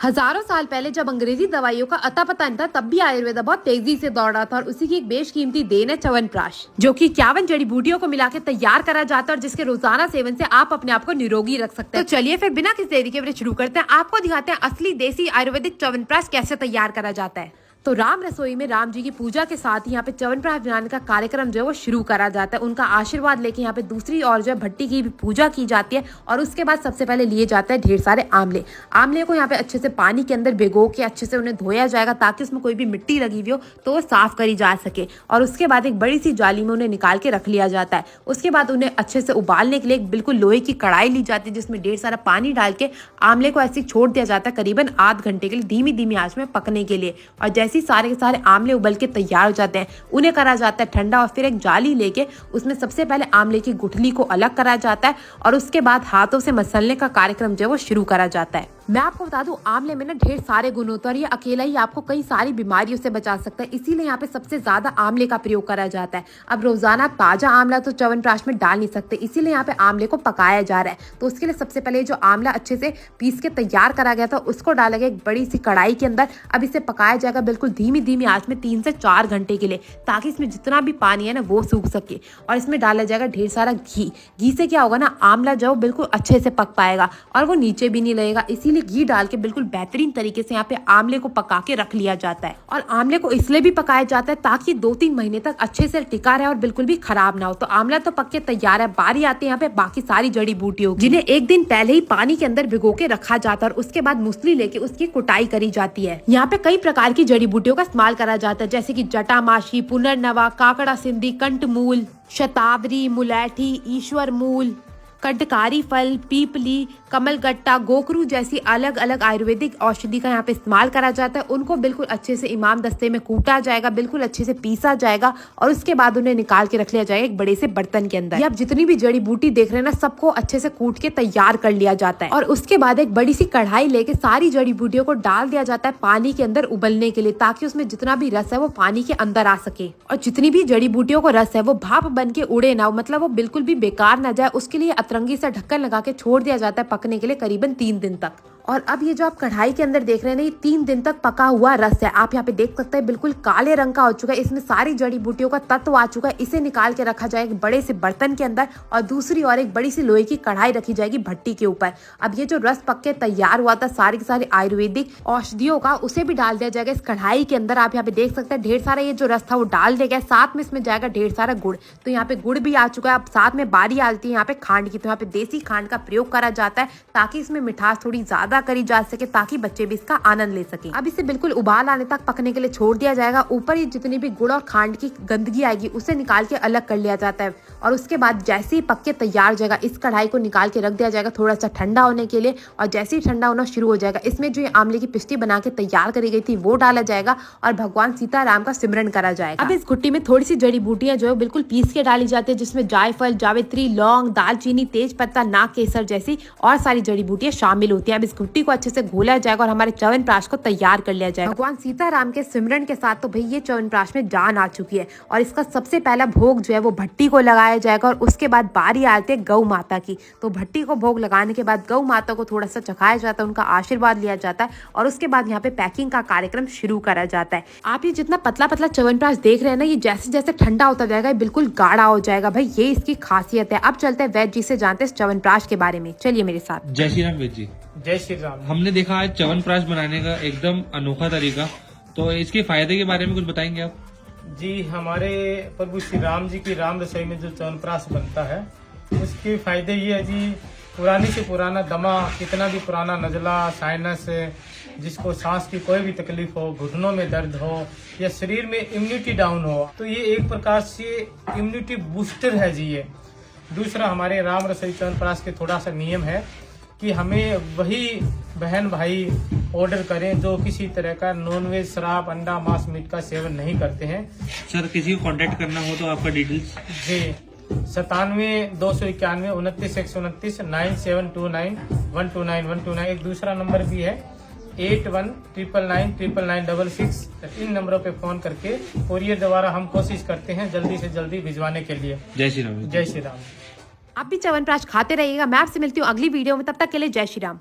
हजारों साल पहले जब अंग्रेजी दवाइयों का अता पता नहीं था, तब भी आयुर्वेद बहुत तेजी से दौड़ा था और उसी की एक बेशकीमती देन है च्यवनप्राश, जो कि 51 जड़ी बूटियों को मिला के तैयार करा जाता है और जिसके रोजाना सेवन से आप अपने आप को निरोगी रख सकते हैं। तो चलिए फिर बिना किसी देरी के शुरू करते हैं। आपको दिखाते हैं असली देसी आयुर्वेदिक च्यवनप्राश कैसे तैयार करा जाता है। तो राम रसोई में राम जी की पूजा के साथ ही यहाँ पे च्यवनप्राश बनाने का कार्यक्रम जो है वो शुरू करा जाता है। उनका आशीर्वाद लेके यहाँ पे दूसरी और जो है भट्टी की भी पूजा की जाती है और उसके बाद सबसे पहले लिए जाते हैं ढेर सारे आमले को यहाँ पे अच्छे से पानी के अंदर भिगो के अच्छे से उन्हें धोया जाएगा ताकि उसमें कोई भी मिट्टी लगी हुई हो तो वो साफ करी जा सके। और उसके बाद एक बड़ी सी जाली में उन्हें निकाल के रख लिया जाता है। उसके बाद उन्हें अच्छे से उबालने के लिए एक बिल्कुल लोहे की कढ़ाई ली जाती है जिसमें ढेर सारा पानी डाल के आमले को ऐसे छोड़ दिया जाता है करीबन आध घंटे के लिए धीमी धीमी आंच में पकने के लिए। और जैसे ही सारे के सारे आमले उबल के तैयार हो जाते हैं उन्हें करा जाता है ठंडा और फिर एक जाली लेके उसमें सबसे पहले आमले की गुठली को अलग करा जाता है और उसके बाद हाथों से मसलने का कार्यक्रम जो है वो शुरू करा जाता है। मैं आपको बता दूं आमले में ना ढेर सारे गुण होते हैं और ये अकेला ही आपको कई सारी बीमारियों से बचा सकता है, इसीलिए यहाँ पे सबसे ज्यादा आमले का प्रयोग करा जाता है। अब रोजाना ताजा आमला तो च्यवनप्राश में डाल नहीं सकते, इसीलिए यहाँ पे आमले को पकाया जा रहा है। तो उसके लिए सबसे पहले जो आमला अच्छे से पीस के तैयार करा गया था उसको डाला गया एक बड़ी सी कढ़ाई के अंदर। अब इसे पकाया जाएगा बिल्कुल धीमी धीमी आंच में 3 से 4 घंटे के लिए ताकि इसमें जितना भी पानी है ना वो सूख सके। और इसमें डाला जाएगा ढेर सारा घी से क्या होगा ना आमला जो बिल्कुल अच्छे से पक पाएगा और वो नीचे भी नहीं लगेगा। इसीलिए घी डाल के बिल्कुल बेहतरीन तरीके से यहाँ पे आमले को पका के रख लिया जाता है। और आमले को इसलिए भी पकाया जाता है ताकि 2-3 महीने तक अच्छे से टिका रहे और बिल्कुल भी खराब ना हो। तो आमला तो पक के तैयार है, बारी आती है यहाँ पे बाकी सारी जड़ी बूटियों जिन्हें एक दिन पहले ही पानी के अंदर भिगो के रखा जाता है और उसके बाद मूसली लेके उसकी कुटाई करी जाती है। यहाँ पे कई प्रकार की जड़ी बूटियों का इस्तेमाल करा जाता है जैसे कि जटामाशी, पुनर्नवा, काकड़ा सिंधी, कंटमूल, शतावरी, मुलैठी, ईश्वर मूल, कटकारी फल, पीपली, कमलगट्टा, गोकरू जैसी अलग अलग आयुर्वेदिक औषधि का यहाँ पे इस्तेमाल करा जाता है। उनको बिल्कुल अच्छे से इमाम दस्ते में कूटा जाएगा, बिल्कुल अच्छे से पीसा जाएगा और उसके बाद उन्हें निकाल के रख लिया जाएगा एक बड़े से बर्तन के अंदर। ये आप जितनी भी जड़ी बूटी देख रहे हैं ना सबको अच्छे से कूट के तैयार कर लिया जाता है और उसके बाद एक बड़ी सी कढ़ाई लेके सारी जड़ी बूटियों को डाल दिया जाता है पानी के अंदर उबलने के लिए ताकि उसमें जितना भी रस है वो पानी के अंदर आ सके। और जितनी भी जड़ी बूटियों को रस है वो भाप बन के उड़े ना, मतलब वो बिल्कुल भी बेकार ना जाए, उसके लिए अतरंगी से ढक्कन लगा के छोड़ दिया जाता है पकने के लिए करीबन 3 दिन तक। और अब ये जो आप कढ़ाई के अंदर देख रहे हैं ना ये 3 दिन तक पका हुआ रस है। आप यहाँ पे देख सकते हैं बिल्कुल काले रंग का हो चुका है, इसमें सारी जड़ी बूटियों का तत्व आ चुका है। इसे निकाल के रखा जाएगा एक बड़े से बर्तन के अंदर और दूसरी और एक बड़ी सी लोहे की कढ़ाई रखी जाएगी भट्टी के ऊपर। अब ये जो रस पक के तैयार हुआ था सारी की सारी आयुर्वेदिक औषधियों का उसे भी डाल दिया जाएगा इस कढ़ाई के अंदर। आप यहाँ पे देख सकते हैं ढेर सारा ये जो रस था वो डाल दिया गया, साथ में इसमें जाएगा ढेर सारा गुड़। तो यहाँ पे गुड़ भी आ चुका है। अब साथ में बारी आती है यहाँ पे खांड की, तो यहाँ पे देसी खांड का प्रयोग करा जाता है ताकि इसमें मिठास थोड़ी ज्यादा करी जा सके ताकि बच्चे भी इसका आनंद ले सकें। अब इसे बिल्कुल उबाल आने तक पकने के लिए छोड़ दिया जाएगा। ऊपर ये जितनी भी गुड़ और खांड की गंदगी आएगी उसे निकाल के अलग कर लिया जाता है और उसके बाद जैसे ही पक के तैयार हो जाएगा इस कढ़ाई को निकाल के रख दिया जाएगा थोड़ा सा ठंडा होने के लिए। और जैसे ही ठंडा होना शुरू हो जाएगा इसमें जो आमले की पिस्टी बना के तैयार करी गई थी वो डाला जाएगा और भगवान सीताराम का सिमरन करा जाएगा। अब इस घुट्टी में थोड़ी सी जड़ी बूटियां जो है बिल्कुल पीस के डाली जाती है जिसमें जायफल, जावित्री, लौंग, दालचीनी, तेज पत्ता, नाग केसर जैसी और सारी जड़ी बूटियां शामिल होती है। अब इस घुट्टी को अच्छे से घोला जाएगा और हमारे च्यवनप्राश को तैयार कर लिया जाएगा भगवान सीताराम के सिमरन के साथ। तो भाई ये च्यवनप्राश में जान आ चुकी है और इसका सबसे पहला भोग जो है वो भट्टी को लगाया जाएगा और उसके बाद बारी आती है गौ माता की। तो भट्टी को भोग लगाने के बाद गौ माता को थोड़ा सा चखाया जाता है, उनका आशीर्वाद लिया जाता है और उसके बाद यहाँ पे पैकिंग का कार्यक्रम शुरू करा जाता है। आप ये जितना पतला पतला च्यवनप्राश देख रहे हैं ना ये जैसे जैसे ठंडा होता जाएगा बिल्कुल गाढ़ा हो जाएगा। भाई ये इसकी खासियत है। अब चलते हैं वैद्य जी से जानते हैं च्यवनप्राश के बारे में। चलिए मेरे साथ। जय श्री राम वैद्य जी। जय श्री राम। हमने देखा आज च्यवनप्राश बनाने का एकदम अनोखा तरीका, तो इसके फायदे के बारे में कुछ बताएंगे आप? जी, हमारे प्रभु श्री राम जी की राम रसोई में जो च्यवनप्राश बनता है उसके फायदे ये है जी, पुरानी से पुराना दमा, कितना भी पुराना नजला, साइनस, जिसको सांस की कोई भी तकलीफ हो, घुटनों में दर्द हो या शरीर में इम्यूनिटी डाउन हो, तो ये एक प्रकार से इम्यूनिटी बूस्टर है जी ये। दूसरा, हमारे राम रसोई च्यवनप्राश के थोड़ा सा नियम है कि हमें वही बहन भाई ऑर्डर करें जो किसी तरह का नॉनवेज, शराब, अंडा, मांस, मीट का सेवन नहीं करते हैं। सर किसी को कांटेक्ट करना हो तो आपका डिटेल्स? जी, 97-291-29-129 9729-129-129। एक दूसरा नंबर भी है 8199999966। इन नंबरों पे फोन करके कोरियर द्वारा हम कोशिश करते हैं जल्दी से जल्दी भिजवाने के लिए। जय श्री राम। जय श्री राम। आप भी च्यवनप्राश खाते रहिएगा। मैं आपसे मिलती हूँ अगली वीडियो में, तब तक के लिए जय श्री राम।